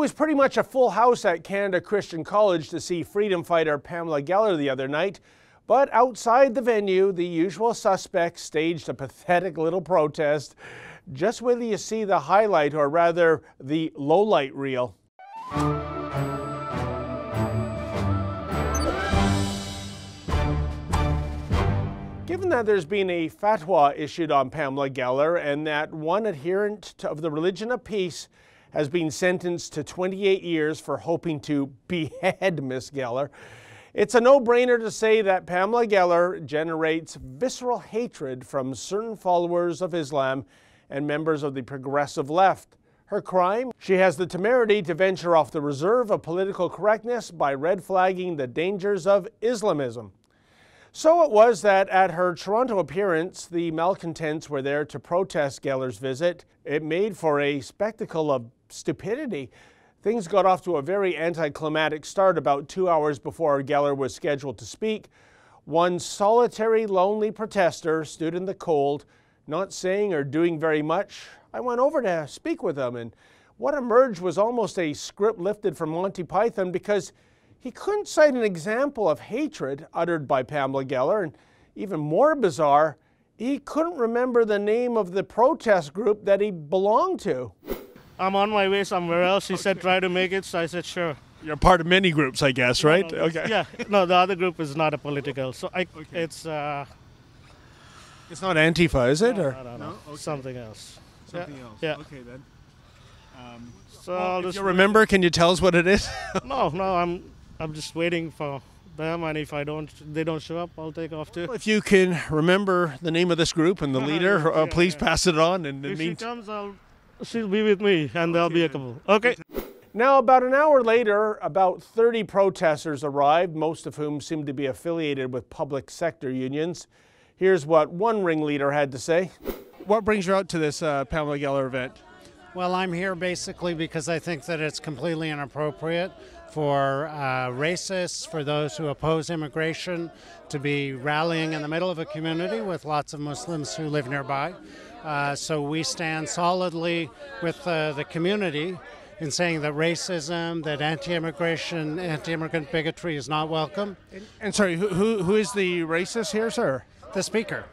was pretty much a full house at Canada Christian College to see freedom fighter Pamela Geller the other night. But outside the venue, the usual suspects staged a pathetic little protest. Just wait till you see the highlight, or rather the low-light reel. Given that there's been a fatwa issued on Pamela Geller and that one adherent of the religion of peace has been sentenced to 28 years for hoping to behead Miss Geller, it's a no-brainer to say that Pamela Geller generates visceral hatred from certain followers of Islam and members of the progressive left. Her crime? She has the temerity to venture off the reserve of political correctness by red flagging the dangers of Islamism. So it was that at her Toronto appearance, the malcontents were there to protest Geller's visit. It made for a spectacle of stupidity. Things got off to a very anticlimactic start about 2 hours before Geller was scheduled to speak. One solitary, lonely protester stood in the cold, not saying or doing very much. I went over to speak with him, and what emerged was almost a script lifted from Monty Python, because he couldn't cite an example of hatred uttered by Pamela Geller, and even more bizarre, he couldn't remember the name of the protest group that he belonged to. I'm on my way somewhere else. She said try to make it, so I said sure. You're part of many groups, I guess, right? No, okay. Yeah, no, the other group is not a political, so it's... It's not Antifa, is it? No, or? no. Okay. Something else. Something else. Yeah. Okay, then. So Well, I'll if just you remember, can you tell us what it is? No, I'm just waiting for them, and if they don't show up, I'll take off too. If you can remember the name of this group and the leader, please pass it on. And if she comes, she'll be with me, and there'll be a couple. Okay. Now, about an hour later, about 30 protesters arrived, most of whom seemed to be affiliated with public sector unions. Here's what one ringleader had to say. What brings you out to this Pamela Geller event? Well, I'm here basically because I think that it's completely inappropriate for racists, for those who oppose immigration, to be rallying in the middle of a community with lots of Muslims who live nearby. So we stand solidly with the community in saying that racism, that anti-immigration, anti-immigrant bigotry is not welcome. And sorry, who is the racist here, sir? The speaker.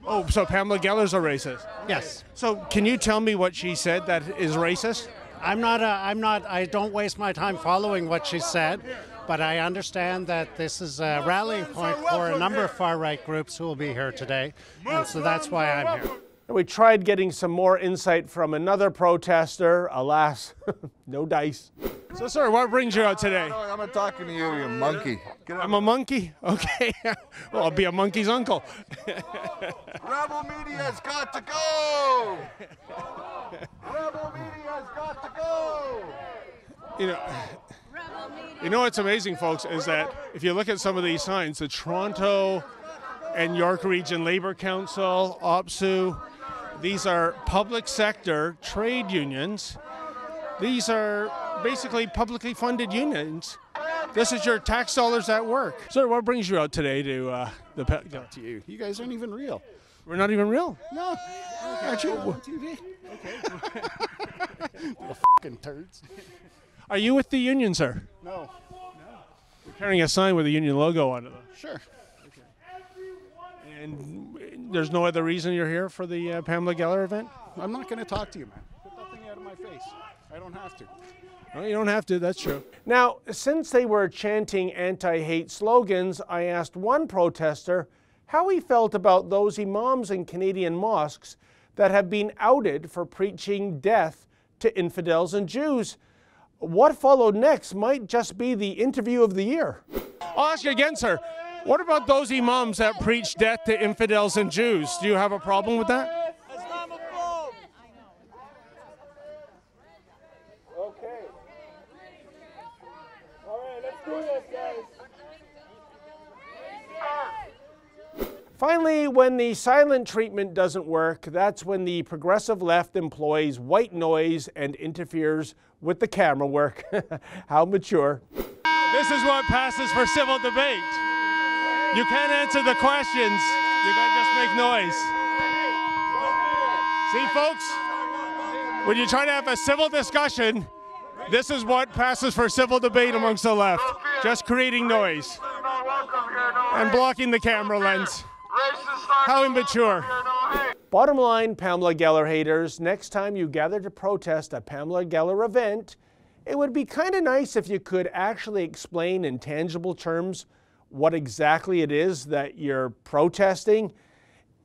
Oh, so Pamela Geller's a racist? Yes. So can you tell me what she said that is racist? I don't waste my time following what she said, but I understand that this is a rallying point for a number of far-right groups who will be here today, and so that's why I'm here. We tried getting some more insight from another protester. Alas, no dice. So, sir, what brings you out today? I'm not talking to you, you monkey. I'm a monkey? Okay. Well, I'll be a monkey's uncle. Rebel.Media's got to go! Rebel.Media's got to go! You know what's amazing, folks, is that if you look at some of these signs, the Toronto and York Region Labour Council, OPSU, these are public sector trade unions. These are basically publicly funded unions. This is your tax dollars at work. Sir, what brings you out today to to you? You guys aren't even real. We're not even real? No. Aren't you? On TV. Okay. Little fucking turds. Are you with the union, sir? No. You're carrying a sign with a union logo on it, though. Sure. And there's no other reason you're here for the Pamela Geller event? I'm not going to talk to you, man. Put that thing out of my face. I don't have to. No, you don't have to, that's true. Now, since they were chanting anti-hate slogans, I asked one protester how he felt about those imams in Canadian mosques that have been outed for preaching death to infidels and Jews. What followed next might just be the interview of the year. I'll ask you again, sir. What about those imams that preach death to infidels and Jews? Do you have a problem with that? Okay. All right, let's do this, guys. Finally, when the silent treatment doesn't work, that's when the progressive left employs white noise and interferes with the camera work. How mature. This is what passes for civil debate. You can't answer the questions. You gotta just make noise. See, folks, when you try to have a civil discussion, This is what passes for civil debate amongst the left. Just creating noise and blocking the camera lens. How immature. Bottom line, Pamela Geller haters, next time you gather to protest a Pamela Geller event, it would be kind of nice if you could actually explain in tangible terms what exactly it is that you're protesting.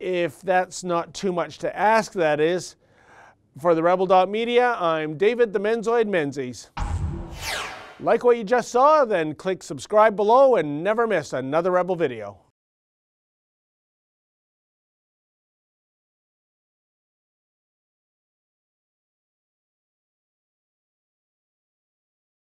If that's not too much to ask, that is. For the Rebel.Media, I'm David the Menzoid Menzies. Like what you just saw? Then click subscribe below and never miss another Rebel video.